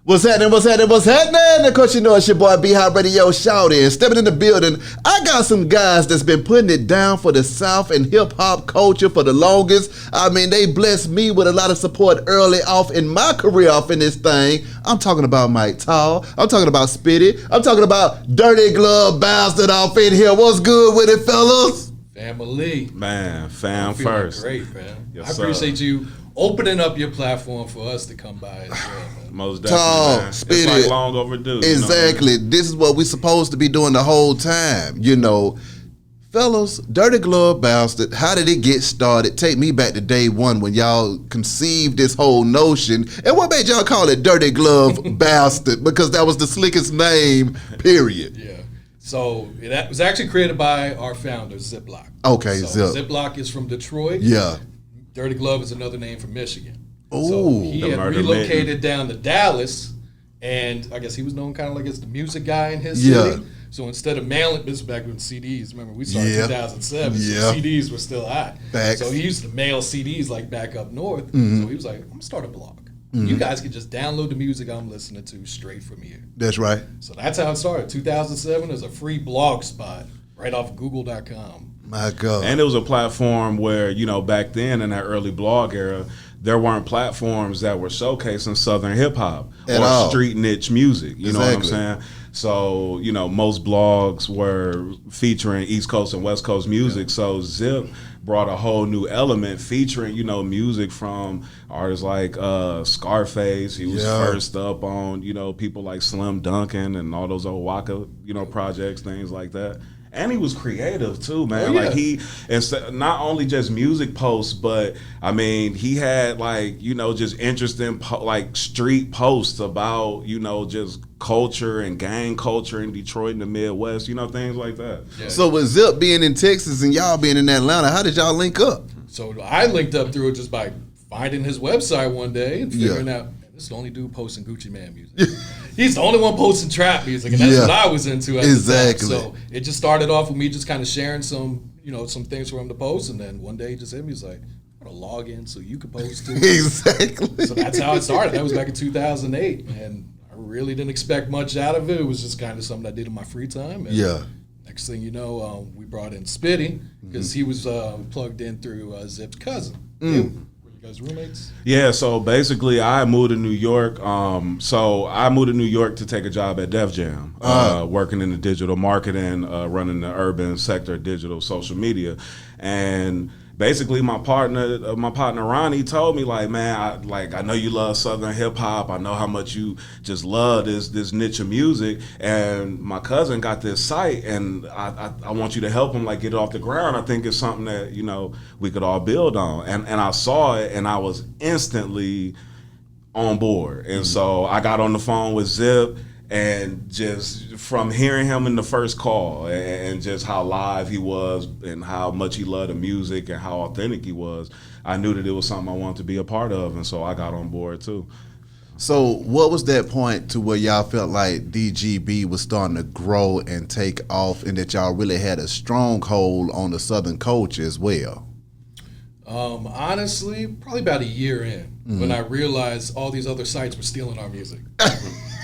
What's happening? What's happening? What's happening? Of course, you know it's your boy B-Hop Radio Shouty. Stepping in the building, I got some guys that's been putting it down for the South and hip-hop culture for the longest. I mean, they blessed me with a lot of support early off in my career off in this thing. I'm talking about Mike Tall. I'm talking about Spitty. I'm talking about Dirty Glove Bastard off in here. What's good with it, fellas? Family. Man, fam first. Great, man. Yes, I appreciate you opening up your platform for us to come by as well, man. Most definitely, Tall, man. Spitty. It's like long overdue. Exactly. You know what I mean? This is what we're supposed to be doing the whole time, you know. Fellas, Dirty Glove Bastard, how did it get started? Take me back to day one when y'all conceived this whole notion. And what made y'all call it Dirty Glove Bastard? Because that was the slickest name, period. Yeah. So it was actually created by our founder, Ziploc. Okay, so Ziploc is from Detroit. Yeah. Dirty Glove is another name from Michigan. Ooh. So he The had murder relocated down to Dallas, and I guess he was known kind of like as the music guy in his Yeah. city. So instead of mailing, this was back when CDs, remember we started Yeah. 2007, Yeah. so CDs were still hot. Facts. So he used to mail CDs like back up north. Mm-hmm. So he was like, I'm going to start a blog. You guys can just download the music I'm listening to straight from here. That's right. So that's how it started. 2007 is a free blog spot right off Google.com. My God. And it was a platform where, you know, back then in that early blog era, there weren't platforms that were showcasing Southern hip hop At or all. street niche music. You know what I'm Exactly. saying? So, you know, most blogs were featuring East Coast and West Coast music. So Zip brought a whole new element featuring, you know, music from artists like Scarface. He was first up on, you know, people like Slim Duncan and all those old Waka, you know, projects, things like that. And he was creative too, man. Oh, yeah. Like he, instead, not only just music posts, but I mean, he had like, you know, just interesting like street posts about, you know, just culture and gang culture in Detroit and the Midwest, you know, things like that. Yeah. So with Zip being in Texas and y'all being in Atlanta, how did y'all link up? So I linked up through it just by finding his website one day and figuring out, this is the only dude posting Gucci Man music. He's the only one posting trap music, and that's what I was into at Exactly. the time. So it just started off with me just kind of sharing some, you know, some things for him to post, and then one day he just hit me, he's like, I'm gonna log in so you could post too. Exactly. So that's how it started. That was back in 2008, and I really didn't expect much out of it. It was just kind of something I did in my free time. And Yeah. next thing you know, we brought in Spitty because he was plugged in through Zip's cousin. Were you guys roommates? Yeah, so basically I moved to New York. So I moved to New York to take a job at Def Jam, working in the digital marketing, running the urban sector, digital social media. And basically my partner Ronnie told me, like, man, I know you love Southern hip hop. I know how much you just love this niche of music. And my cousin got this site, and I want you to help him like get it off the ground. I think it's something that, you know, we could all build on. And I saw it, and I was instantly on board. And so I got on the phone with Zip. And just from hearing him in the first call and just how live he was and how much he loved the music and how authentic he was, I knew that it was something I wanted to be a part of. And so I got on board too. So what was that point to where y'all felt like DGB was starting to grow and take off, and that y'all really had a stronghold on the Southern culture as well? Honestly, probably about a year in when I realized all these other sites were stealing our music.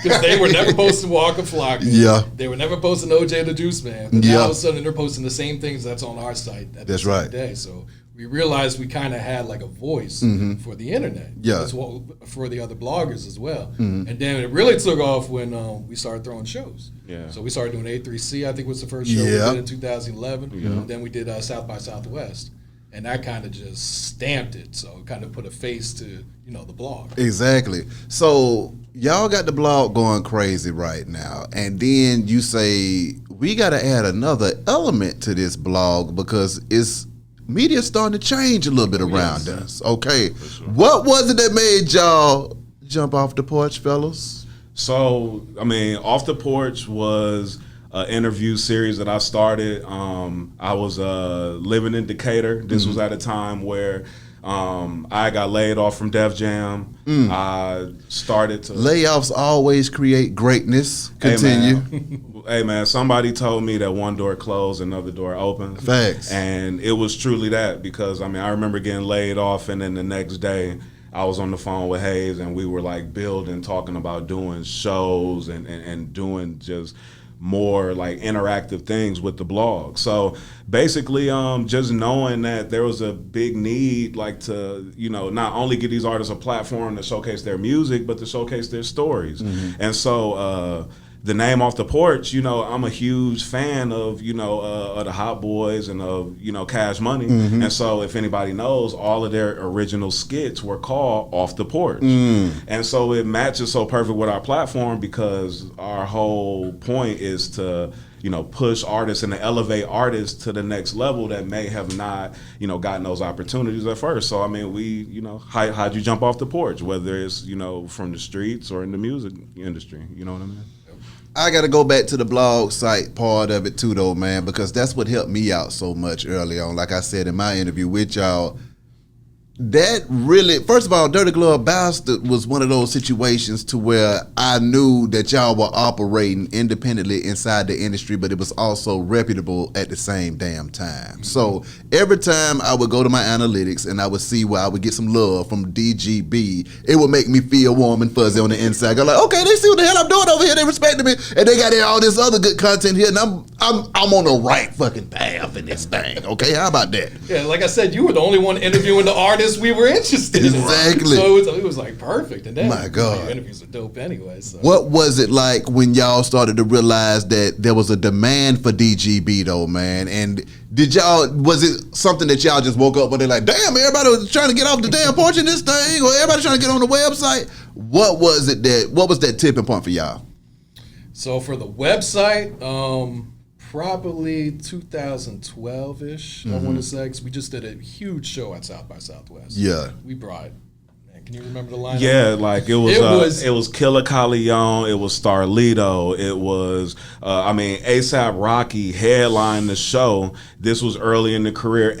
Because they were never posting Waka Flocka. Yeah. They were never posting OJ the Juice Man. But now all of a sudden they're posting the same things that's on our site at the same day. So we realized we kind of had like a voice for the internet. Yeah. As well, for the other bloggers as well. And then it really took off when we started throwing shows. Yeah. So we started doing A3C, I think was the first show we did in 2011. And then we did South by Southwest. And that kind of just stamped it. So it kind of put a face to, you know, the blog. Exactly. So y'all got the blog going crazy right now, and then you say we got to add another element to this blog because it's media starting to change a little bit around us. Okay, what was it that made y'all jump off the porch, fellas? So, I mean, Off the Porch was an interview series that I started. I was living in Decatur. This was at a time where I got laid off from Def Jam. I started to... Layoffs always create greatness. Continue. Hey man, somebody told me that one door closed, another door opened. Facts. And it was truly that, because I mean, I remember getting laid off, and then the next day I was on the phone with Hayes, and we were like building, talking about doing shows and doing just more like interactive things with the blog. So basically, just knowing that there was a big need, like to, you know, not only give these artists a platform to showcase their music, but to showcase their stories. And so the name Off the Porch, you know, I'm a huge fan of, you know, of the Hot Boys and of, you know, Cash Money. And so if anybody knows, all of their original skits were called Off the Porch. And so it matches so perfect with our platform, because our whole point is to, you know, push artists and to elevate artists to the next level that may have not, you know, gotten those opportunities at first. So, I mean, we, you know, how'd you jump off the porch, whether it's, you know, from the streets or in the music industry, you know what I mean? I got to go back to the blog site part of it too, though, man, because that's what helped me out so much early on. Like I said in my interview with y'all, that really, first of all, Dirty Glove Bastard was one of those situations to where I knew that y'all were operating independently inside the industry, but it was also reputable at the same damn time. So every time I would go to my analytics and I would see where I would get some love from DGB, it would make me feel warm and fuzzy on the inside. I'm like, okay, they see what the hell I'm doing over here. They respected me, and they got all this other good content here, and I'm on the right fucking path in this thing. Okay, how about that? Yeah, like I said, you were the only one interviewing the artists we were interested in. Exactly. So it was like perfect. And then my God, your interviews are dope anyway. So. What was it like when y'all started to realize that there was a demand for DGB though, man? And was it something that y'all just woke up when they're like, damn, everybody was trying to get off the damn porch in this thing, or everybody trying to get on the website? What was that tipping point for y'all? So for the website, probably 2012-ish, I want to say, because we just did a huge show at South by Southwest. Yeah. We brought, man, can you remember the lineup? Yeah, like it was Killer Calion, it was Starlito, it was, A$AP Rocky headlined the show. This was early in his career.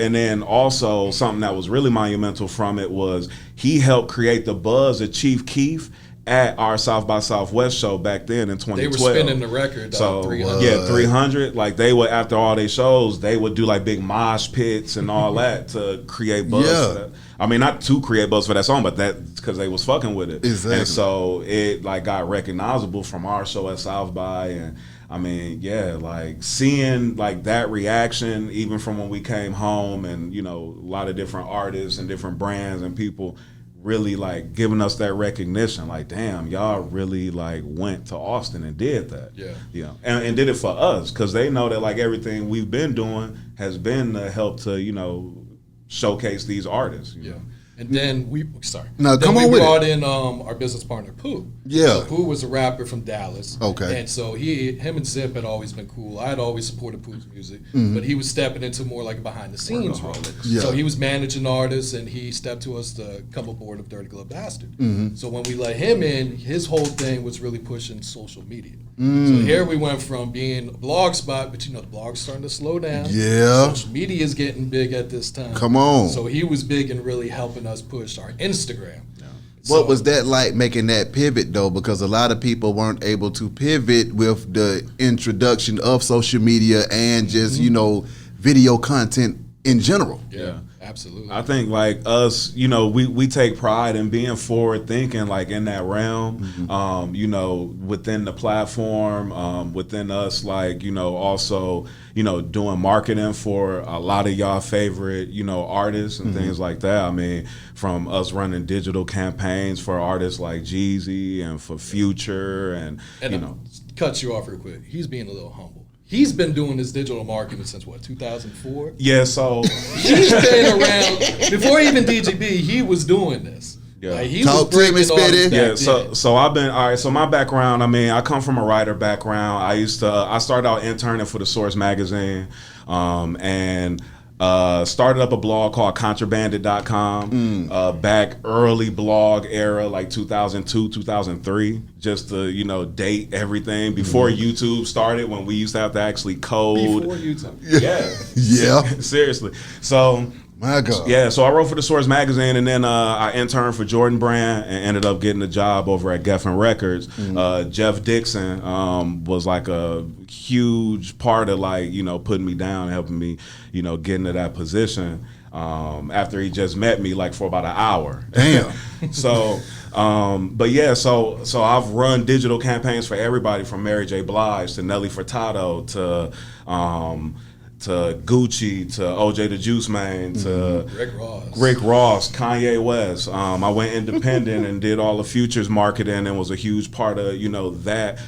And then also something that was really monumental from it was he helped create the buzz of Chief Keef at our South by Southwest show back then in 2012. They were spinning the record, so 300. Yeah, 300. Like they would, after all their shows, they would do like big mosh pits and all that to create buzz for that. I mean, not to create buzz for that song, but that because they was fucking with it. Exactly. And so it like got recognizable from our show at South by, and I mean, yeah, like seeing like that reaction even from when we came home, and you know, a lot of different artists and different brands and people really like giving us that recognition, like damn, y'all really like went to Austin and did that. Yeah, you know, and did it for us, because they know that like everything we've been doing has been to help to, you know, showcase these artists, you know? And then we brought in our business partner Pooh. Yeah, so Pooh was a rapper from Dallas. Okay, and so him and Zip had always been cool. I had always supported Pooh's music, but he was stepping into more like a behind the scenes role. Yeah. So he was managing artists, and he stepped to us to come aboard of Dirty Glove Bastard. So when we let him in, his whole thing was really pushing social media. So here we went from being a blog spot, but you know the blog's starting to slow down. Yeah, social media is getting big at this time. Come on. So he was big in really helping us push our Instagram. What was that like, making that pivot though? Because a lot of people weren't able to pivot with the introduction of social media and just, you know, video content in general. Yeah, absolutely. I think like us, you know, we take pride in being forward thinking, like in that realm, you know, within the platform, within us, like, you know, also, you know, doing marketing for a lot of y'all favorite, you know, artists and things like that. I mean, from us running digital campaigns for artists like Jeezy and for Future and you know. Cut you off real quick. He's being a little humble. He's been doing this digital marketing since what, 2004? Yeah, so he's been around before even DGB. He was doing this. Yeah. Like, he was breaking artists back then. So I've been all right. So my background, I mean, I come from a writer background. I started out interning for the Source magazine, and started up a blog called Contrabanded.com back early blog era, like 2002, 2003, just to, you know, date everything before YouTube started, when we used to have to actually code. Before YouTube. Yeah. Yeah. Seriously. So My God. Yeah, so I wrote for the Source magazine, and then I interned for Jordan Brand and ended up getting a job over at Geffen Records. Jeff Dixon was like a huge part of like, you know, putting me down, helping me, you know, get into that position after he just met me like for about an hour. Damn. So, but yeah, so I've run digital campaigns for everybody from Mary J. Blige to Nelly Furtado to Gucci, to OJ the Juice Man, to Rick Ross, Kanye West. I went independent and did all the Futures marketing and was a huge part of, you know, that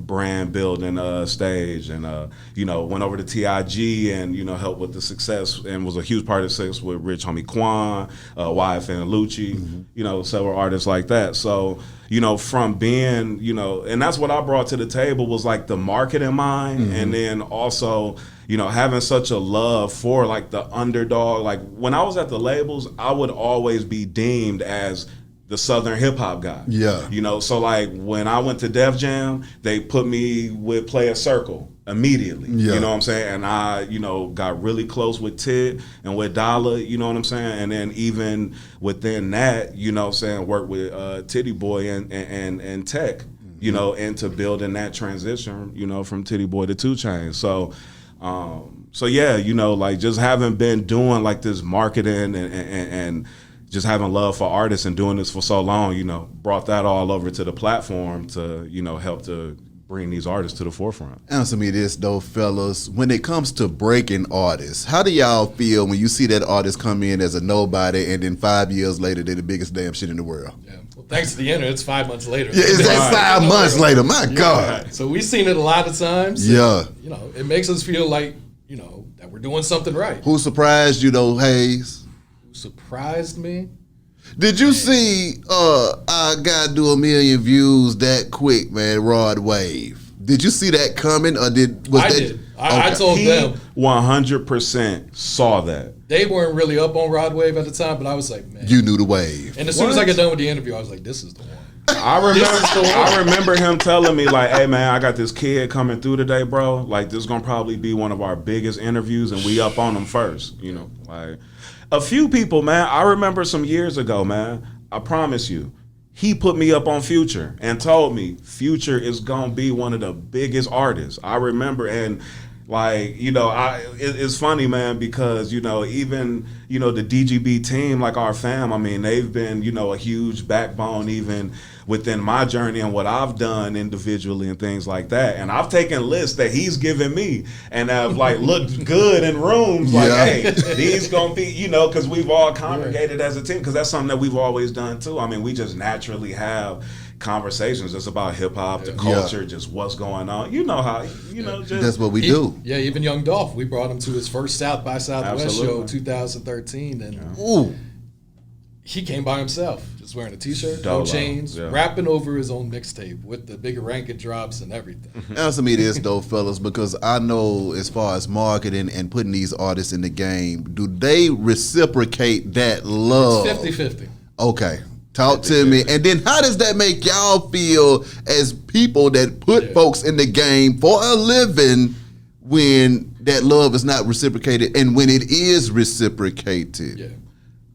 brand building stage. And, you know, went over to TIG and, you know, helped with the success and was a huge part of the success with Rich Homie Quan, YFN Lucci, you know, several artists like that. So, you know, from being, you know, and that's what I brought to the table was like the marketing mind, and then also, you know, having such a love for like the underdog. Like when I was at the labels, I would always be deemed as the Southern hip hop guy. Yeah. You know, so like when I went to Def Jam, they put me with Player Circle immediately. Yeah. You know what I'm saying? And I, you know, got really close with Tit and with Dollar, you know what I'm saying? And then even within that, you know what I'm saying, worked with Titty Boy and Tech, you know, into building that transition, you know, from Titty Boy to 2 Chainz. So yeah, you know, like just having been doing like this marketing and just having love for artists and doing this for so long, you know, brought that all over to the platform to, you know, help to bring these artists to the forefront. Answer me this though, fellas. When it comes to breaking artists, how do y'all feel when you see that artist come in as a nobody and then 5 years later they're the biggest damn shit in the world? Yeah. Well, thanks to the internet, it's 5 months later. Yeah, it's like 5 months later. My God. So we've seen it a lot of times. Yeah. And, you know, it makes us feel like, you know, that we're doing something right. Who surprised you though, Hayes? Who surprised me? Did you see I gotta do 1 million views that quick, man, Rod Wave? Did you see that coming or did I told them 100% saw that. They weren't really up on Rod Wave at the time, but I was like, man. You knew the wave. And as soon as I got done with the interview, I was like, this is the one. I remember him telling me like, hey man, I got this kid coming through today, bro. Like this is gonna probably be one of our biggest interviews and we up on him first, you know. Like a few people, man, I remember some years ago, man, I promise you, he put me up on Future and told me Future is gonna be one of the biggest artists. I remember, and like, you know, it's funny, man, because, you know, even, you know, the DGB team, like our fam, I mean, they've been, you know, a huge backbone even within my journey and what I've done individually and things like that. And I've taken lists that he's given me and have like looked good in rooms like, hey, these gonna be, you know, because we've all congregated as a team, because that's something that we've always done too. I mean, we just naturally have conversations just about hip hop, the culture, just what's going on. You know how, you know, just that's what we do. Yeah, even Young Dolph, we brought him to his first South by Southwest show, 2013, and he came by himself, just wearing a t-shirt, no chains, rapping over his own mixtape with the bigger ranking drops and everything. Answer me this though, fellas, because I know as far as marketing and putting these artists in the game, do they reciprocate that love? It's 50-50. Okay. Talk to me. And then how does that make y'all feel as people that put folks in the game for a living when that love is not reciprocated and when it is reciprocated? Yeah.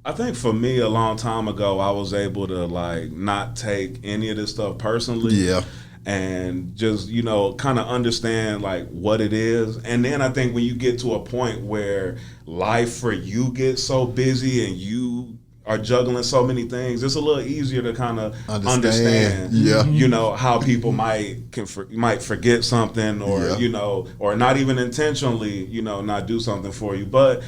I think for me, a long time ago, I was able to like not take any of this stuff personally. Yeah. And just, you know, kind of understand like what it is. And then I think when you get to a point where life for you gets so busy and you are juggling so many things, it's a little easier to kind of understand you know, how people might forget something or, you know, or not even intentionally, you know, not do something for you. But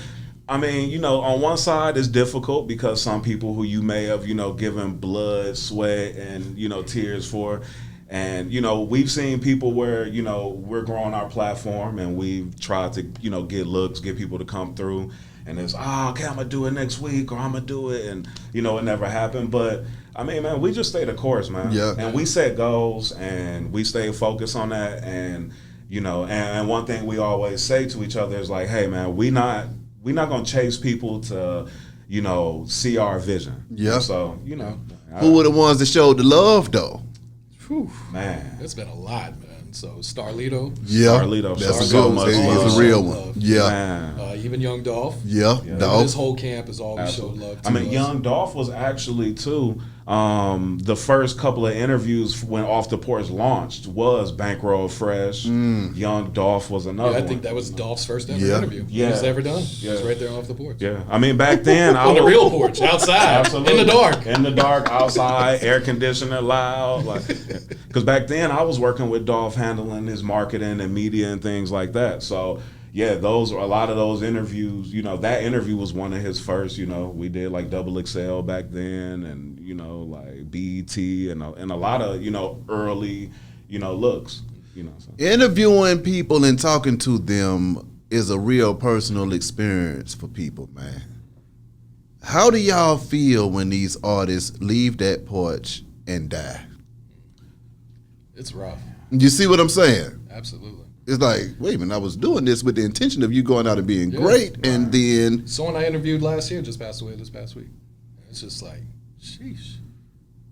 I mean, you know, on one side it's difficult because some people who you may have, you know, given blood, sweat, and, you know, tears for. And, you know, we've seen people where, you know, we're growing our platform and we've tried to, you know, get looks, get people to come through. And it's, okay, I'm going to do it next week or I'm going to do it. And, you know, it never happened. But, I mean, man, we just stay the course, man. Yeah. And we set goals and we stay focused on that. And, you know, and one thing we always say to each other is like, hey, man, we're not going to chase people to, you know, see our vision. Yeah. So, you know. Who were the ones that showed the love, though? Whew. Man. It's been a lot, man. So Starlito. Yeah, Starlito that's shows a so good much one. He's love. a real one. Love. Yeah, Man. Even Young Dolph. yeah, Dolph. This whole camp has always showed love to I mean, us. Young Dolph was actually too. The first couple of interviews when Off the Porch launched was Bankroll Fresh. Young Dolph was another. Yeah, I one. think that was Dolph's first ever Yeah. interview Yeah. he's ever done. Yeah. It was right there off the porch. Yeah, I mean back then I On the was real porch, outside, absolutely in the dark. in the dark, outside, air conditioner loud, like because back then I was working with Dolph handling his marketing and media and things like that. So yeah, those are a lot of those interviews. You know, that interview was one of his first. You know, we did like Double XL back then, and you know, like BET and a lot of early looks. So. Interviewing people and talking to them is a real personal experience for people, man. How do y'all feel when these artists leave that porch and die? It's rough. You see what I'm saying? Absolutely. It's like, wait a minute, I was doing this with the intention of you going out and being great, and then Someone I interviewed last year just passed away this past week. It's just like, sheesh.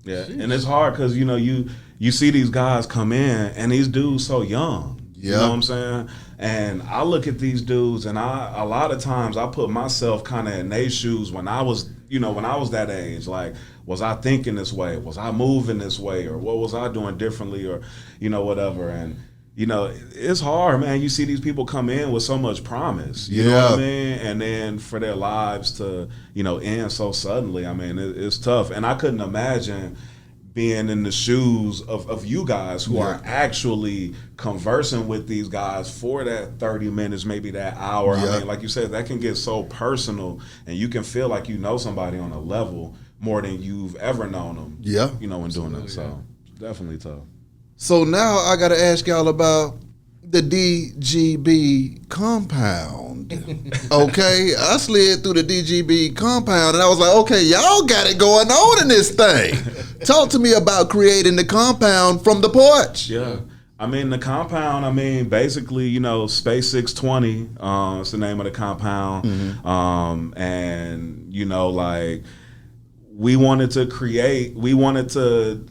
Yeah, and it's hard because you see these guys come in and these dudes so young. You know what I'm saying? And I look at these dudes and a lot of times I put myself kind of in their shoes when I was that age. Like, was I thinking this way? Was I moving this way? Or what was I doing differently? Or whatever. And it's hard, man. You see these people come in with so much promise. You know what I mean? And then for their lives to end so suddenly. I mean, it's tough. And I couldn't imagine being in the shoes of you guys who are actually conversing with these guys for that 30 minutes, maybe that hour. I mean, like you said, that can get so personal, and you can feel like you know somebody on a level more than you've ever known them. Yeah. When doing that. So definitely tough. So now I got to ask y'all about the DGB compound. Okay, I slid through the DGB compound and I was like, okay, y'all got it going on in this thing. Talk to me about creating the compound from the porch. Yeah. I mean, the compound, basically, Space 620, it's the name of the compound. And, like, we wanted to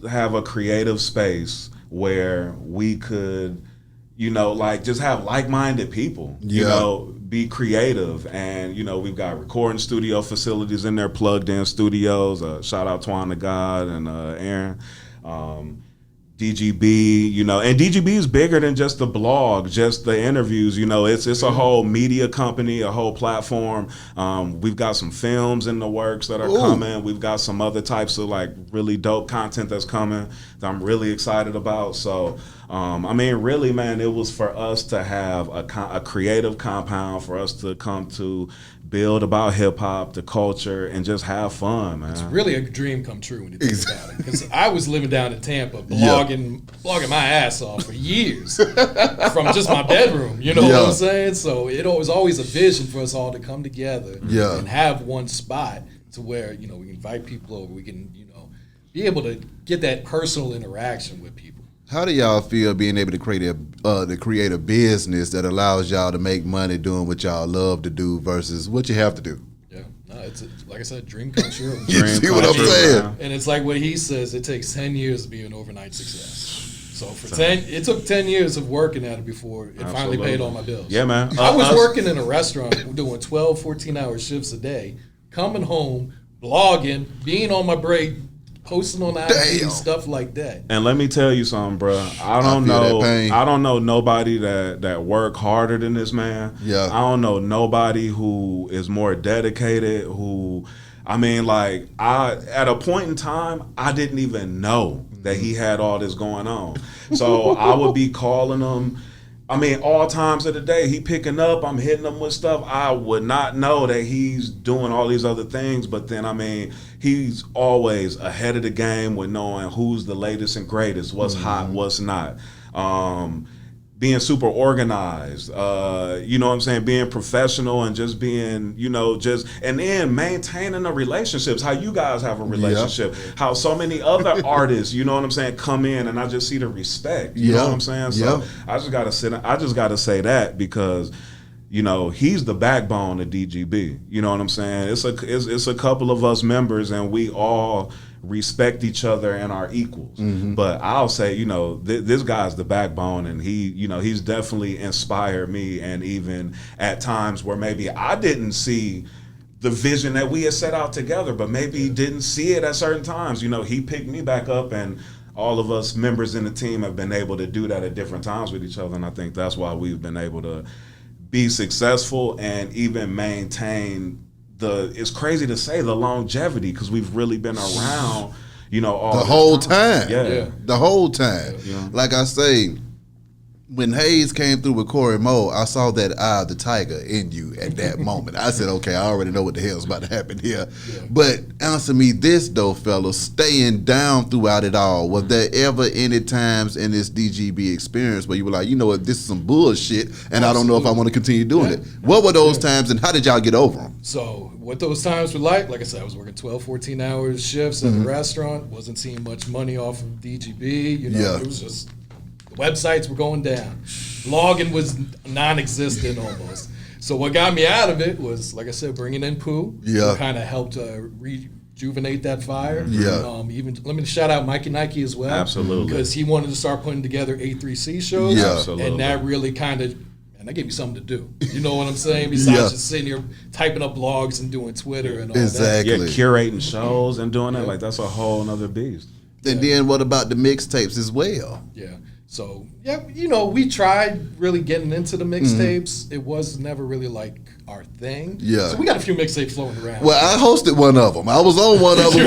have a creative space where we could, just have like-minded people, be creative. And, we've got recording studio facilities in there, plugged in studios. Shout out Twan the God and Aaron. DGB, and DGB is bigger than just the blog, just the interviews. It's a whole media company, a whole platform. We've got some films in the works that are coming. We've got some other types of like really dope content that's coming that I'm really excited about. So, really, man, it was for us to have a creative compound for us to come to build about hip hop, the culture, and just have fun, man. It's really a dream come true when you think about it. Because I was living down in Tampa, blogging my ass off for years from just my bedroom. You know what I'm saying? So it was always a vision for us all to come together and have one spot to where we can invite people over. We can be able to get that personal interaction with people. How do y'all feel being able to create a business that allows y'all to make money doing what y'all love to do versus what you have to do? Yeah, no, it's like I said, dream come true. You see what I'm saying? And it's like what he says, it takes 10 years to be an overnight success. So it took 10 years of working at it before it finally paid all my bills. Yeah, man. I was working in a restaurant doing 12, 14-hour shifts a day, coming home, blogging, being on my break, posting on IG, stuff like that. And let me tell you something, bro. I don't know nobody that work harder than this man. Yeah. I don't know nobody who is more dedicated, at a point in time, I didn't even know that he had all this going on. So I would be calling him, all times of the day, he picking up, I'm hitting him with stuff. I would not know that he's doing all these other things, but then, he's always ahead of the game with knowing who's the latest and greatest, what's hot, what's not. Being super organized, being professional and just being, and then maintaining the relationships, how you guys have a relationship, how so many other artists, come in and I just see the respect, you know what I'm saying? So I just gotta say that because, you know, he's the backbone of DGB. You know what I'm saying? It's a couple of us members, and we all respect each other and are equals. But I'll say, you know, this guy's the backbone, and he, you know, he's definitely inspired me. And even at times where maybe I didn't see the vision that we had set out together, but maybe didn't see it at certain times, you know, he picked me back up, and all of us members in the team have been able to do that at different times with each other. And I think that's why we've been able to be successful and even maintain it's crazy to say, the longevity, because we've really been around, you know, all the whole time. Yeah. The whole time. Yeah. Like I say, when Hayes came through with Corey Moe, I saw that eye of the tiger in you at that moment. I said, okay, I already know what the hell's about to happen here. Yeah. But answer me this, though, fellas, staying down throughout it all, was there ever any times in this DGB experience where you were like, you know what, this is some bullshit, and I don't know if I want to continue doing it? What were those times, and how did y'all get over them? So what those times were like I said, I was working 12, 14 hours shifts at the restaurant, wasn't seeing much money off of DGB. You know, it was just... websites were going down. Blogging was non-existent almost. So what got me out of it was, like I said, bringing in Pooh. Yeah. Kind of helped rejuvenate that fire. Yeah. Even let me shout out Mikey Nike as well. Absolutely. Because he wanted to start putting together A3C shows. Yeah. Absolutely. And that really kind of, and that gave me something to do. You know what I'm saying? Besides just sitting here typing up blogs and doing Twitter and all that. Yeah, curating shows and doing that, like that's a whole nother beast. And then what about the mixtapes as well? Yeah. So, yeah, you know, we tried really getting into the mixtapes. It was never really like our thing. Yeah. So we got a few mixtapes floating around. Well, I hosted one of them. I was on one of them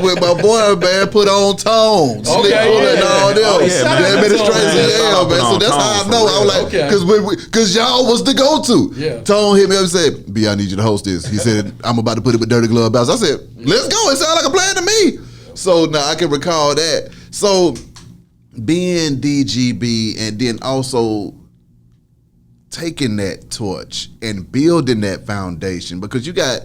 with my boy, man, Put On Tone, Slick and all them. The administration, man. So that's how I know. I was like, because y'all was the go-to. Yeah. Tone hit me up and said, B, I need you to host this. He said, I'm about to put it with Dirty Glove Bounce. I said, let's go. It sounded like a plan to me. So now I can recall that. So being DGB and then also taking that torch and building that foundation, because you got,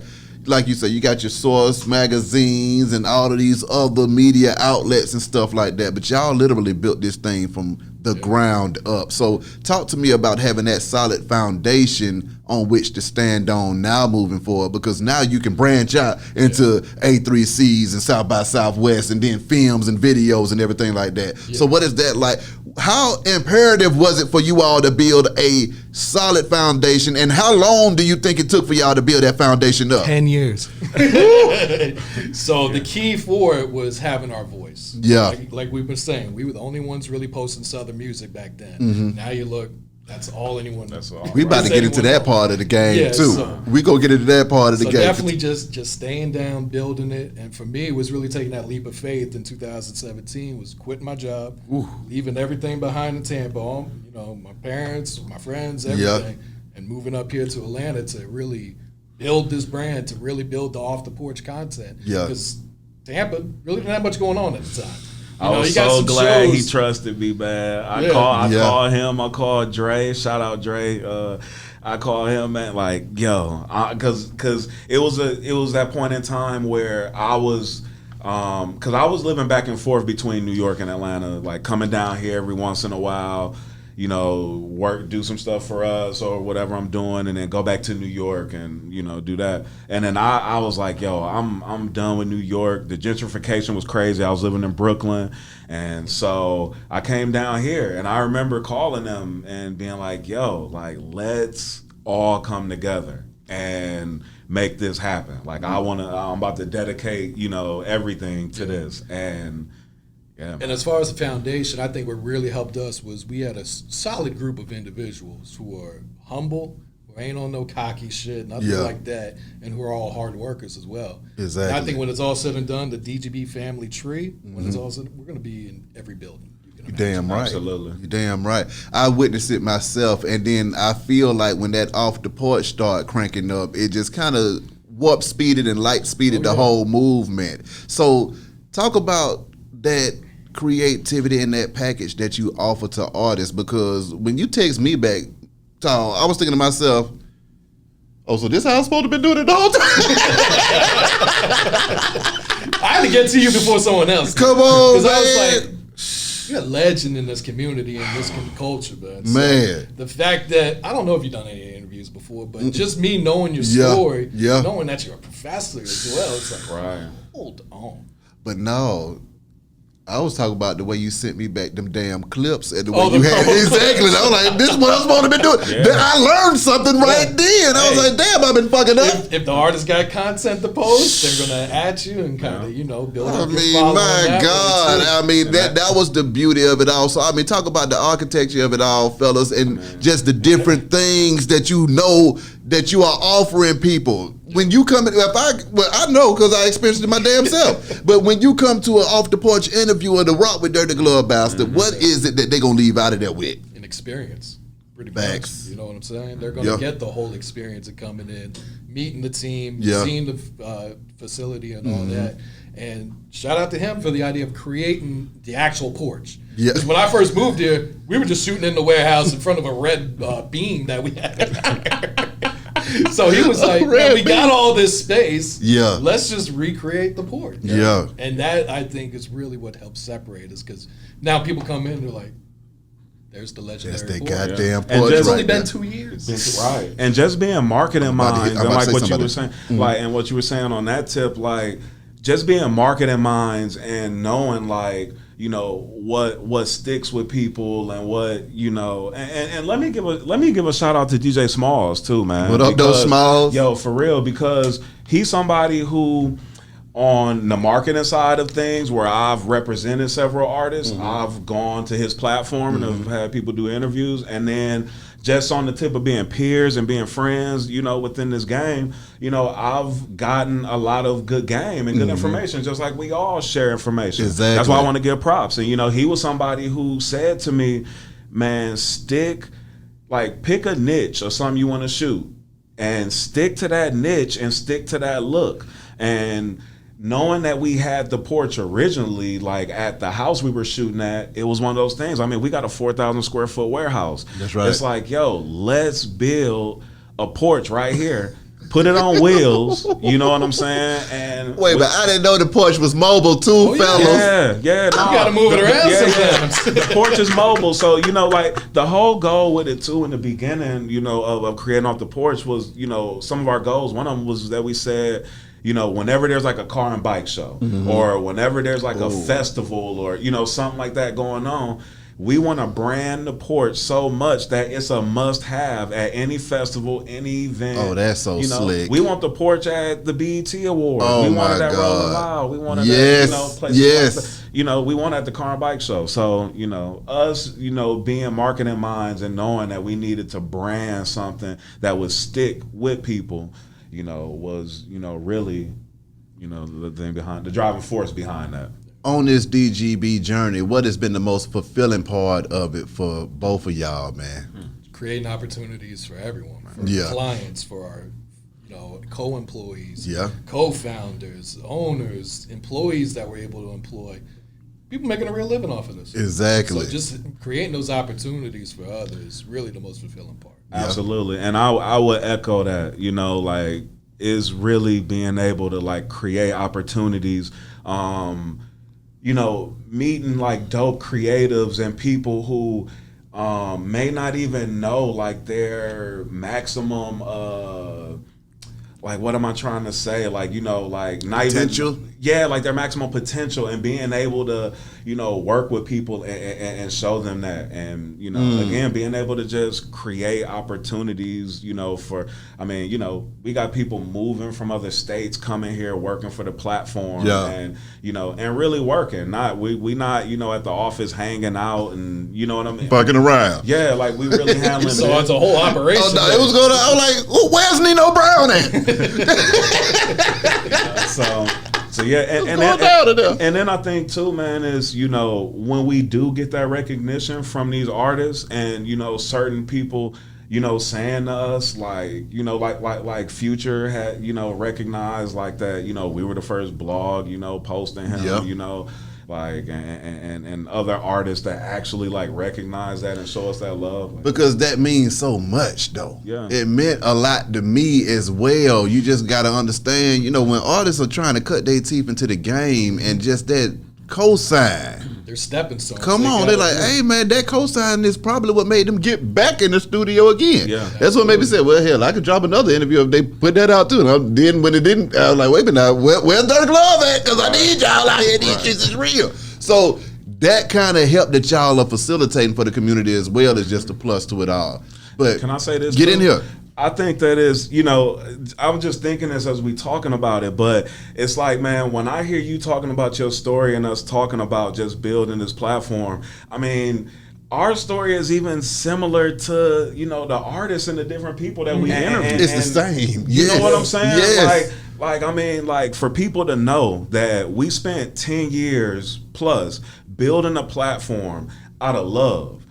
like you said, you got your Source magazines and all of these other media outlets and stuff like that, but y'all literally built this thing from the ground up. So talk to me about having that solid foundation on which to stand on now moving forward, because now you can branch out into A3Cs and South by Southwest and then films and videos and everything like that. So what is that like? How imperative was it for you all to build a solid foundation, and how long do you think it took for y'all to build that foundation up? 10 years. So the key for it was having our voice. Yeah. Like we've been saying, we were the only ones really posting Southern music back then. Now you look, that's all anyone. That's all. We about to get into that part of the game too. So, we gonna get into that part of the game. Definitely just staying down, building it, and for me, it was really taking that leap of faith in 2017. Was quitting my job, leaving everything behind in Tampa. You know, my parents, my friends, everything, and moving up here to Atlanta to really build this brand, to really build the off the porch content. Because Tampa really didn't have much going on at the time. I was so glad he trusted me, man. I called him. I called Dre. Shout out Dre. I called him, man. Like, yo, because it was that point in time where I was, because I was living back and forth between New York and Atlanta, like coming down here every once in a while. You know, do some stuff for us or whatever I'm doing, and then go back to New York and, you know, do that. And then I was like, yo, I'm done with New York. The gentrification was crazy. I was living in Brooklyn. And so I came down here, and I remember calling them and being like, yo, like, let's all come together and make this happen. Like, I'm about to dedicate, you know, everything to this. And yeah. And as far as the foundation, I think what really helped us was we had a solid group of individuals who are humble, who ain't on no cocky shit, nothing like that, and who are all hard workers as well. Exactly. And I think when it's all said and done, the DGB family tree, when it's all said, we're going to be in every building. You're damn right. Absolutely. You're damn right. I witnessed it myself, and then I feel like when that Off the Porch started cranking up, it just kind of warp speeded and light speeded the whole movement. So talk about that creativity in that package that you offer to artists, because when you text me back, Tom, I was thinking to myself, oh, so this how I'm supposed to be doing it the whole time? I had to get to you before someone else. Come on, man. Because I was like, you're a legend in this community and this culture, man. Man. So the fact that, I don't know if you've done any interviews before, but just me knowing your story, knowing that you're a professor as well, it's like, Right. hold on. But no, I was talking about the way you sent me back them damn clips and the way you had exactly. I was like, this is what I'm supposed to be doing. Yeah. Then I learned something right then. I was like, damn, I've been fucking up. If the artist got content to post, they're gonna add you and kind of build up your following. My God, I mean that was the beauty of it all. So I mean, talk about the architecture of it all, fellas, and just the different things that you know that you are offering people. When you come, I know because I experienced it my damn self. But when you come to an off the porch interview or the Rock with Dirty Glove Bastard, what is it that they gonna leave out of there with? An experience, pretty Facts. much. You know what I'm saying? They're gonna get the whole experience of coming in, meeting the team, seeing the facility and all that. And shout out to him for the idea of creating the actual porch. Yeah. Because when I first moved here, we were just shooting in the warehouse in front of a red beam that we had. So he was like, we got all this space. Yeah. Let's just recreate the porch. Yeah. And that, I think, is really what helps separate us. Because now people come in and they're like, there's the legendary porch. That's that goddamn porch. And it's right only been there. 2 years. Right. And just being marketing minds, and like what you were saying, Mm-hmm. like, and what you were saying on that tip, like, just being marketing minds and knowing, like, what sticks with people and what, and let me give a shout out to DJ Smalls too, man. What up, those Smalls? Yo, for real, because he's somebody who, on the marketing side of things, where I've represented several artists, I've gone to his platform and have had people do interviews, and then just on the tip of being peers and being friends, within this game, I've gotten a lot of good game and good information, just like we all share information. Exactly. That's why I want to give props. And, he was somebody who said to me, man, pick a niche or something you want to shoot and stick to that niche and stick to that look. And knowing that we had the porch originally, like at the house we were shooting at, it was one of those things. I mean, we got a 4,000 square foot warehouse. That's right. It's like, yo, let's build a porch right here, put it on wheels. You know what I'm saying? And wait, but I didn't know the porch was mobile too, fellas. Yeah. You gotta move it around sometimes. The porch is mobile, so like the whole goal with it too in the beginning, of creating off the porch was, some of our goals. One of them was that we said, whenever there's like a car and bike show, or whenever there's like a festival, or something like that going on, we want to brand the porch so much that it's a must-have at any festival, any event. Oh, that's so slick. We want the porch at the BET Awards. Oh, we wanted that Rolling Loud. We wanted that, places like that. We want at the car and bike show. So, us, being marketing minds and knowing that we needed to brand something that would stick with people, was, really, the thing behind, the driving force behind that. On this DGB journey, what has been the most fulfilling part of it for both of y'all, man? Creating opportunities for everyone, for clients, for our, co-employees, co-founders, owners, employees that we're able to employ. People making a real living off of this. Exactly. So just creating those opportunities for others is really the most fulfilling part. Absolutely. And I would echo that, is really being able to like create opportunities, meeting like dope creatives and people who may not even know like their maximum like what am I trying to say? Like, like not potential? Even, like their maximum potential, and being able to, work with people and show them that. And, again, being able to just create opportunities, for, we got people moving from other states, coming here, working for the platform and, and really working. We not, at the office hanging out and, you know what I mean? Fucking around. Yeah, like we really handling So it's a whole operation. Oh, no, it was going to, I was like, where's Nino Brown at? So yeah, and then I think too, man, is when we do get that recognition from these artists and certain people, saying to us like like Future had recognized like that we were the first blog posting him like and other artists that actually like recognize that and show us that love. Because that means so much though. Yeah. It meant a lot to me as well. You just gotta understand, when artists are trying to cut their teeth into the game and just that Cosign. They're stepping stones. Come on, they're like, hey man, that cosign is probably what made them get back in the studio again. Yeah, that's what made me say, well, hell, I could drop another interview if they put that out too. And then when it didn't, I was like, wait a minute, where's Dirty Glove at? Because I need y'all out here. These shits is real. So that kind of help that y'all are facilitating for the community as well is just a plus to it all. But can I say this? Get in here. I think that is, I'm just thinking this as we talking about it, but it's like, man, when I hear you talking about your story and us talking about just building this platform, I mean, our story is even similar to, the artists and the different people that we interview. It's the same. You know what I'm saying? Yes. Like for people to know that we spent 10 years plus building a platform out of love,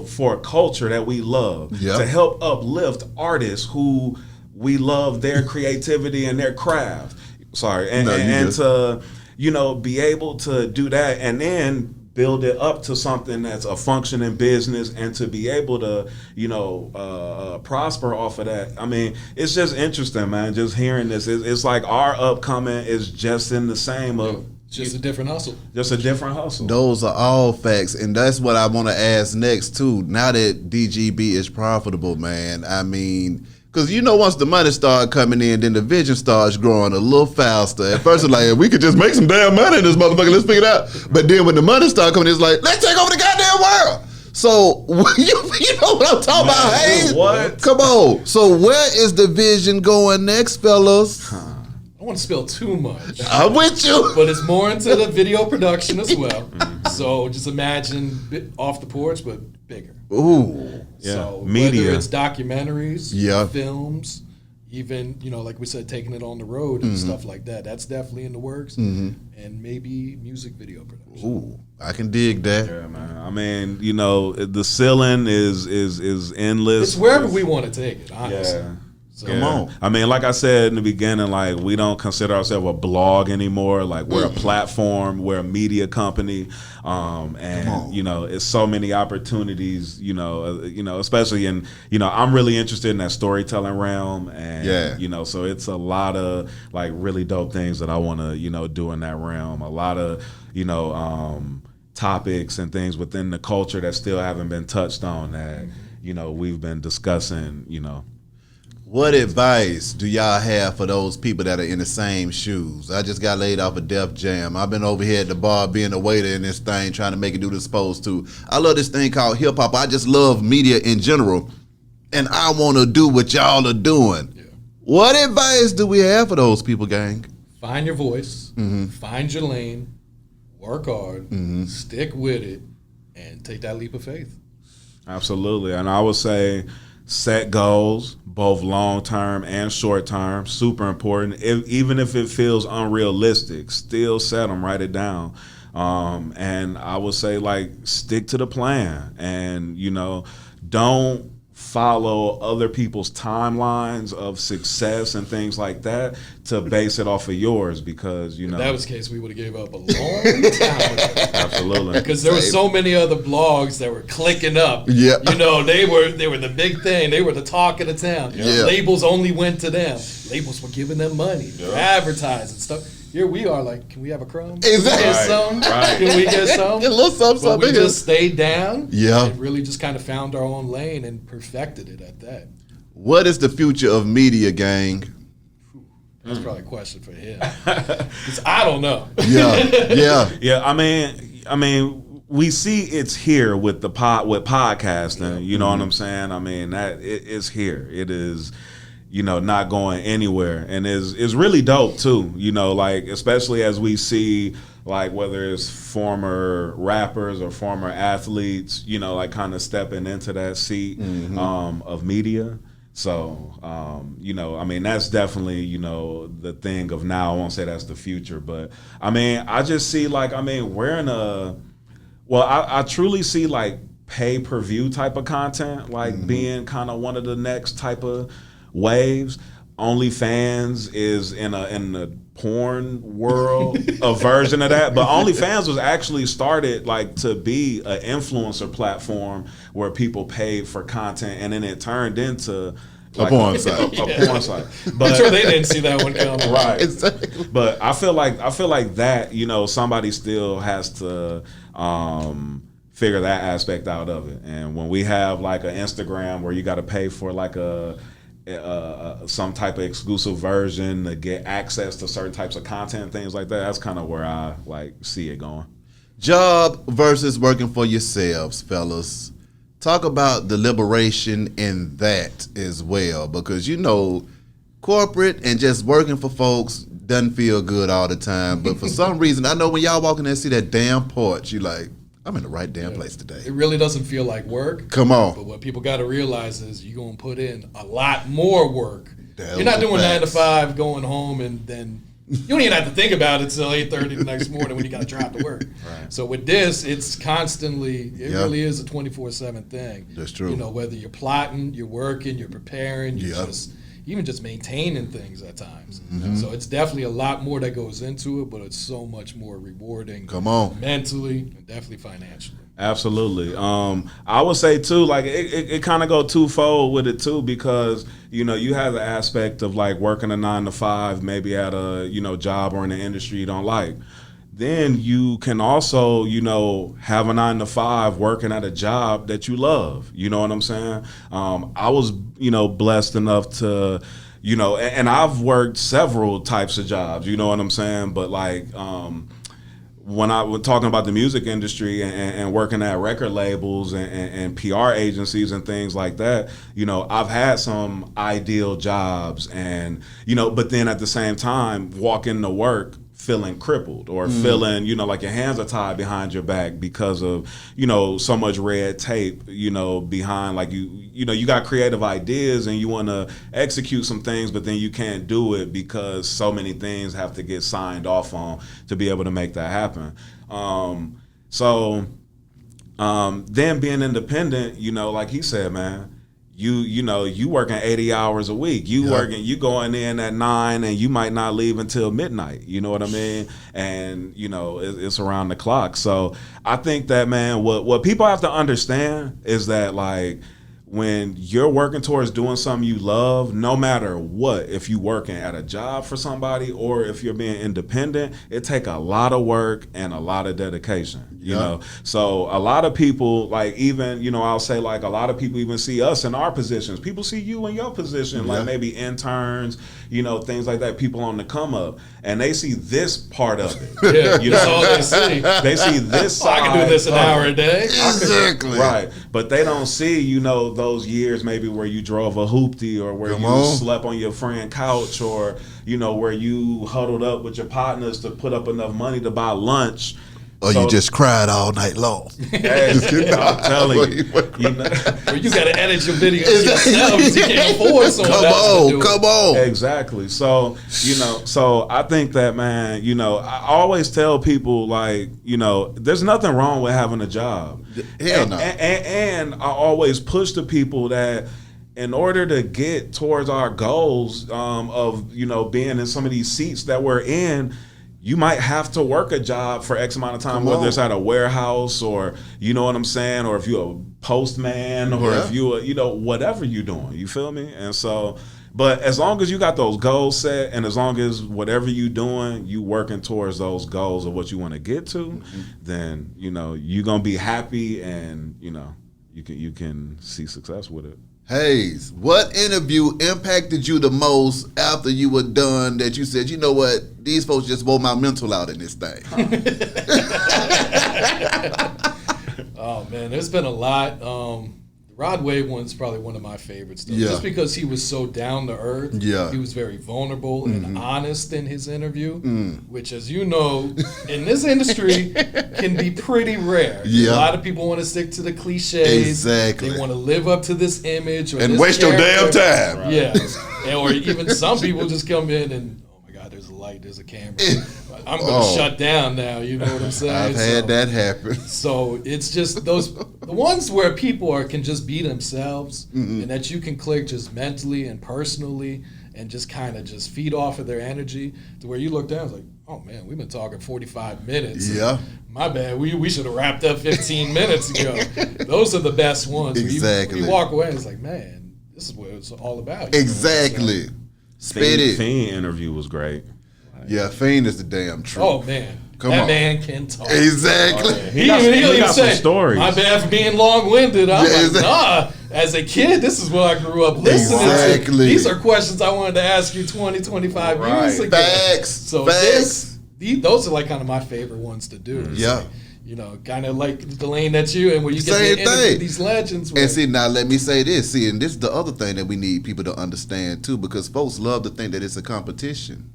for a culture that we love, to help uplift artists who we love their creativity and their craft. And to, be able to do that and then build it up to something that's a functioning business and to be able to, prosper off of that. I mean, it's just interesting, man, just hearing this. It's like our upcoming is just in the same of, just a different hustle. Just a different hustle. Those are all facts, and that's what I want to ask next too. Now that DGB is profitable, man, I mean, because once the money starts coming in, then the vision starts growing a little faster. At first, it's like, we could just make some damn money in this motherfucker. Let's figure it out. But then when the money starts coming, it's like, let's take over the goddamn world. So you know what I'm talking about, Hayes? What? Come on. So where is the vision going next, fellas? I don't want to spill too much. I'm with you. But it's more into the video production as well. So just imagine Off the Porch, but bigger. Ooh. Yeah. So Media. whether it's documentaries, Yeah. films, even, like we said, taking it on the road and stuff like that. That's definitely in the works. And maybe music video production. Ooh, I can dig that. Yeah, man. I mean, the ceiling is endless. It's wherever we want to take it, honestly. Yeah. So, Come on. I mean, like I said in the beginning, like we don't consider ourselves a blog anymore. Like we're a platform, we're a media company, and it's so many opportunities. Especially in I'm really interested in that storytelling realm, and so it's a lot of like really dope things that I want to do in that realm. A lot of topics and things within the culture that still haven't been touched on that we've been discussing. What advice do y'all have for those people that are in the same shoes? I just got laid off of Def Jam. I've been over here at the bar being a waiter in this thing, trying to make it do what it's supposed to. I love this thing called hip hop. I just love media in general, and I want to do what y'all are doing. Yeah. What advice do we have for those people, gang? Find your voice, find your lane, work hard, stick with it, and take that leap of faith. Absolutely. And I would say set goals, both long-term and short-term, super important. Even if it feels unrealistic, still set them, write it down. And I would say, like, stick to the plan and, don't follow other people's timelines of success and things like that to base it off of yours because, If that was the case, we would have gave up a long time ago. Absolutely. Because there were so many other blogs that were clicking up. Yeah. They were the big thing. They were the talk of the town. Yeah. Labels only went to them. Labels were giving them money for advertising stuff. Here we are like, can we have a crumb? Exactly. Can we get some? Right. Can we get some? Get a little something, But we something. just stayed down. Yeah. And really just kind of found our own lane and perfected it at that. What is the future of media, gang? That's probably a question for him. 'Cause I don't know. Yeah. Yeah, I mean, we see it's here with podcasting. You know what I'm saying? I mean, that it is here. It is, not going anywhere, and is really dope too. Like especially as we see, like whether it's former rappers or former athletes, like kind of stepping into that seat of media. So, I mean, that's definitely, the thing of now. I won't say that's the future, but I mean, I just see we're in I truly see like pay-per-view type of content, like being kind of one of the next type of waves. OnlyFans is in the porn world a version of that, but OnlyFans was actually started like to be an influencer platform where people paid for content, and then it turned into A porn site. A porn site. I'm sure they didn't see that one coming. Right. Exactly. But I feel like that, somebody still has to figure that aspect out of it. And when we have like an Instagram where you got to pay for like some type of exclusive version to get access to certain types of content and things like that, that's kind of where I like see it going. Job versus working for yourselves, fellas. Talk about the liberation in that as well, because corporate and just working for folks doesn't feel good all the time. But for some reason, I know when y'all walk in there and see that damn porch, you're like, I'm in the right damn place today. It really doesn't feel like work. Come on. But what people got to realize is you're going to put in a lot more work. Those You're not are doing facts. 9 to 5, going home, and then you don't even have to think about it till 8:30 the next morning when you got to drive to work. Right. So with this, it's constantly, it Yep. really is a 24/7 thing. That's true. Whether you're plotting, you're working, you're preparing, you're Yep. even just maintaining things at times. Mm-hmm. So it's definitely a lot more that goes into it, but it's so much more rewarding. Come on. Mentally and definitely financially. Absolutely. I would say too, like it kind of go twofold with it too, because you have the aspect of like working a 9 to 5, maybe at a job or in the industry you don't like. Then you can also have a 9 to 5 working at a job that you love. You know what I'm saying? I was blessed enough to and I've worked several types of jobs. You know what I'm saying? But like. When I was talking about the music industry and working at record labels and PR agencies and things like that, I've had some ideal jobs and, but then at the same time, walking to work feeling crippled or feeling, like your hands are tied behind your back because of, so much red tape, behind like you got creative ideas and you want to execute some things, but then you can't do it because so many things have to get signed off on to be able to make that happen. Then being independent, like he said, man, you working 80 hours a week. You going in at 9 and you might not leave until midnight. You know what I mean? And it's around the clock. So I think that, man, what people have to understand is that like when you're working towards doing something you love, no matter what, if you're working at a job for somebody or if you're being independent, it take a lot of work and a lot of dedication, you know? So a lot of people, like even, I'll say like a lot of people even see us in our positions. People see you in your position, like maybe interns, things like that, people on the come up, and they see this part of it. Yeah, that's all they see. They see this side. I can do this an hour a day. Exactly. Right. But they don't see, those years maybe where you drove a hoopty or where you slept on your friend's couch or, where you huddled up with your partners to put up enough money to buy lunch. Or you just cried all night long. Hey, I'm telling you. Or you got to edit your videos yourself because you can't afford someone else to do it. Come on. Exactly. So, so I think that, man, I always tell people, like, there's nothing wrong with having a job. Hell no. And I always push the people that in order to get towards our goals of, being in some of these seats that we're in, you might have to work a job for X amount of time, whether it's at a warehouse or, you know what I'm saying, or if you're a postman or if you're, whatever you're doing, you feel me? And so, but as long as you got those goals set and as long as whatever you're doing, you working towards those goals of what you want to get to, then, you're going to be happy and, you can see success with it. Hayes, what interview impacted you the most after you were done that you said, you know what, these folks just wore my mental out in this thing? Oh, man, there's been a lot. The Rod Wave one's probably one of my favorites, though. Yeah. Just because he was so down to earth. Yeah. He was very vulnerable and honest in his interview, which, as you know, in this industry can be pretty rare. Yeah. A lot of people want to stick to the cliches. Exactly. They want to live up to this image or And this waste your damn character. time. Yeah. And, or even some people just come in and, oh my God, there's a light, there's a camera. I'm going to shut down now, you know what I'm saying? I've had that happen. So it's just the ones where people can just be themselves and that you can click just mentally and personally and just kind of just feed off of their energy to where you look down and it's like, oh man, we've been talking 45 minutes. Yeah. My bad. We should have wrapped up 15 minutes ago. Those are the best ones. Exactly. You walk away and it's like, man, this is what it's all about. Exactly. Spit it. Fiend interview was great. Yeah, Fiend is the damn truth. Oh man, Come that on. man can talk. Exactly. He got some say, stories. "My bad for being long-winded." I'm Yeah, like, exactly. nah. As a kid, this is what I grew up listening to. Exactly. These are questions I wanted to ask you 20, 25 years ago. Facts. So Facts. those are like kind of my favorite ones to do. It's Yeah. like, you know, kind of like the lane that you and where you get Same to interview thing. these legends. And see, now let me say this. See, and this is the other thing that we need people to understand too, because folks love to think that it's a competition.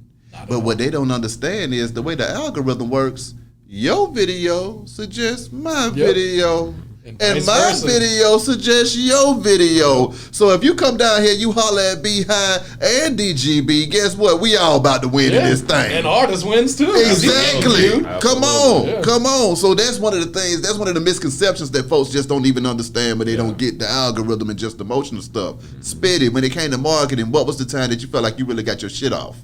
But what they don't understand is the way the algorithm works. Your video suggests my video. And And vice my versa. video suggests your video. So if you come down here, you holler at B-High and DGB, guess what? We all about to win in this thing. And artist wins too. Exactly. Absolutely. Come on. Yeah. Come on. So that's one of the things, that's one of the misconceptions that folks just don't even understand when they don't get the algorithm and just emotional stuff. Spit it. When it came to marketing, what was the time that you felt like you really got your shit off?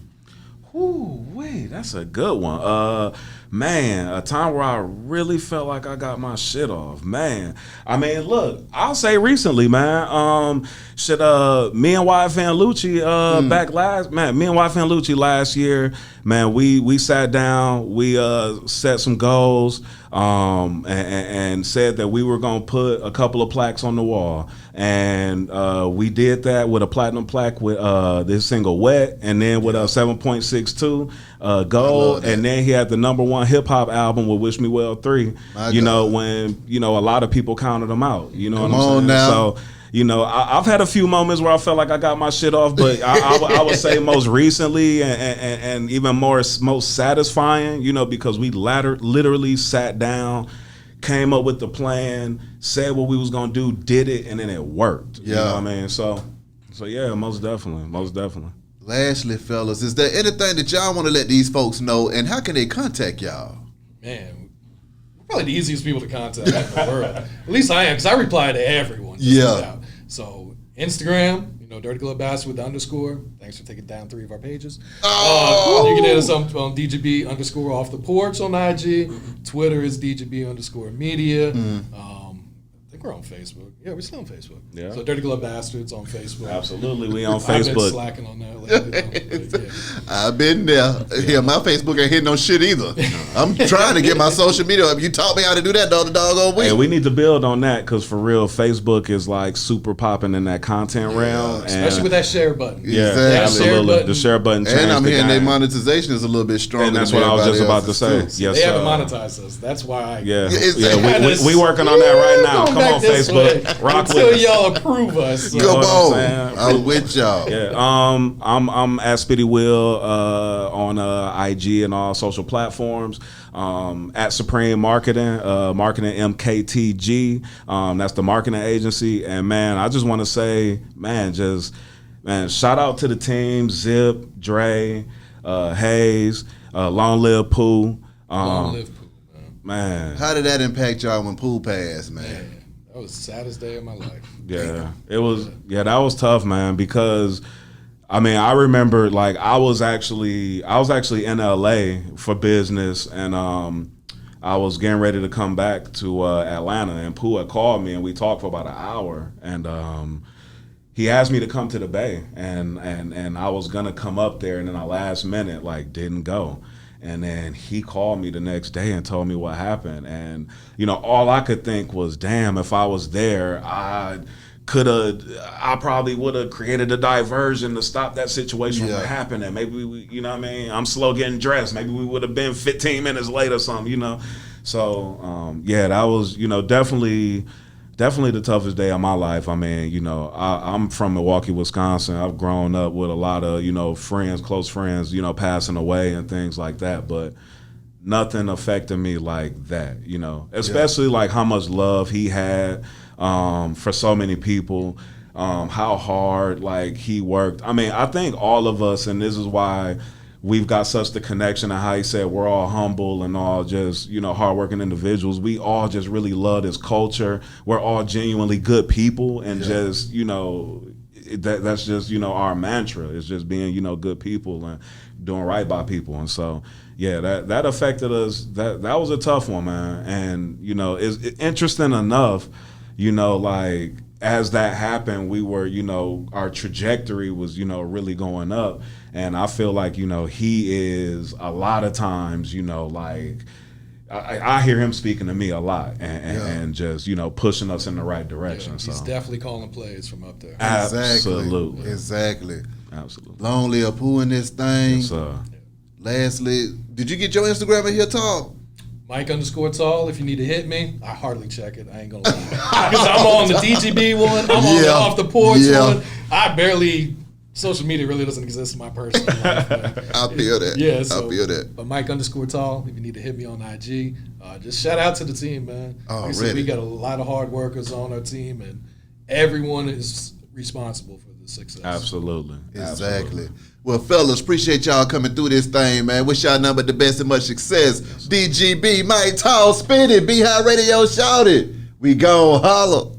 Ooh, wait, that's a good one. Man, a time where I really felt like I got my shit off. Man, I mean, look, I'll say recently, man. Me and YFN Lucci me and YFN Lucci last year, man, we sat down, we set some goals, and said that we were gonna put a couple of plaques on the wall, and we did that with a platinum plaque with this single "Wet," and then with a 7.62 gold, and then he had the #1 hip hop album with "Wish Me Well 3." You know, when a lot of people counted them out. You know Come what I'm saying? on now. So. You know, I've had a few moments where I felt like I got my shit off, but I would say most recently and even most satisfying, you know, because we literally sat down, came up with the plan, said what we was gonna do, did it, and then it worked. Yeah. You know what I mean? So yeah, most definitely. Lastly, fellas, is there anything that y'all want to let these folks know, and how can they contact y'all? Man, we're probably the easiest people to contact in the world. At least I am, because I reply to everyone. just Yeah. about. So Instagram, Dirty Glove Bastard with the underscore. Thanks for taking down 3 of our pages. Oh! You can hit us on DGB _ off the porch on IG. Twitter is DGB _ media. I think we're on Facebook. Yeah, we're still on Facebook. Yeah. So Dirty Glove Bastards on Facebook. Absolutely, we on I've been Facebook. slacking on that lately. But yeah. I've been there. Yeah, my Facebook ain't hitting no shit either. I'm trying to get my social media up. You taught me how to do that the other doggone week. Hey, we need to build on that because for real, Facebook is like super popping in that content realm, Especially with that share button. yeah, Exactly. Share absolutely. button. The share button changed And I'm the hearing their game. monetization is a little bit stronger. And that's than what I was just everybody about to say. else's, too. Yes, They haven't sir. monetized us. That's why. Yeah, it's- yeah, we working on that right now. Going Come back on, this way Facebook, rock until with us. y'all approve us. So. know Come what I'm on. saying? I'm with y'all. Yeah, I'm at Spitty Will on IG and all social platforms. At Supreme Marketing, Marketing MKTG. That's the marketing agency. And man, I just want to say, man, shout out to the team, Zip, Dre, Hayes, Long Live Pooh. Long live Pooh, man. How did that impact y'all when Pool passed, man? That was the saddest day of my life. Yeah, it was. Yeah, that was tough, man. Because I mean, I remember like I was actually in LA for business, and I was getting ready to come back to Atlanta, and Pooh had called me, and we talked for about an hour, and he asked me to come to the Bay, and I was gonna come up there, and then I last minute like didn't go. And then he called me the next day and told me what happened. And, all I could think was, damn, if I was there, I probably would have created a diversion to stop that situation from happening. Maybe I'm slow getting dressed. Maybe we would have been 15 minutes late or something, So, that was, definitely the toughest day of my life. I mean, I'm from Milwaukee, Wisconsin. I've grown up with a lot of, friends, close friends, passing away and things like that. But nothing affected me like that, especially like how much love he had for so many people, how hard like he worked. I mean, I think all of us, and this is why we've got such the connection and how he said we're all humble and all just, hardworking individuals. We all just really love this culture. We're all genuinely good people and just, that's just, our mantra is just being, good people and doing right by people. And so, yeah, that affected us. That was a tough one, man. And, it's interesting enough, like as that happened, we were, our trajectory was, really going up. And I feel like, he is a lot of times, like, I hear him speaking to me a lot and just, pushing us in the right direction. Yeah, he's definitely calling plays from up there. Absolutely. Exactly. Absolutely. Lonely up who in this thing. Yes, sir. Lastly, did you get your Instagram in here, Tall? Mike_Tall. If you need to hit me, I hardly check it. I ain't gonna lie. Because I'm on the DGB one. I'm on the Off the Porch one. I barely. Social media really doesn't exist in my personal life. I feel that. Yeah, I feel that. But Mike_Tall, if you need to hit me on IG, just shout out to the team, man. Oh, like I said, we got a lot of hard workers on our team, and everyone is responsible for the success. Absolutely. Exactly. Well, fellas, appreciate y'all coming through this thing, man. Wish y'all nothing but the best and much success. DGB, Mike Tall, spin it. Be High Radio, shout it. We gon' holler.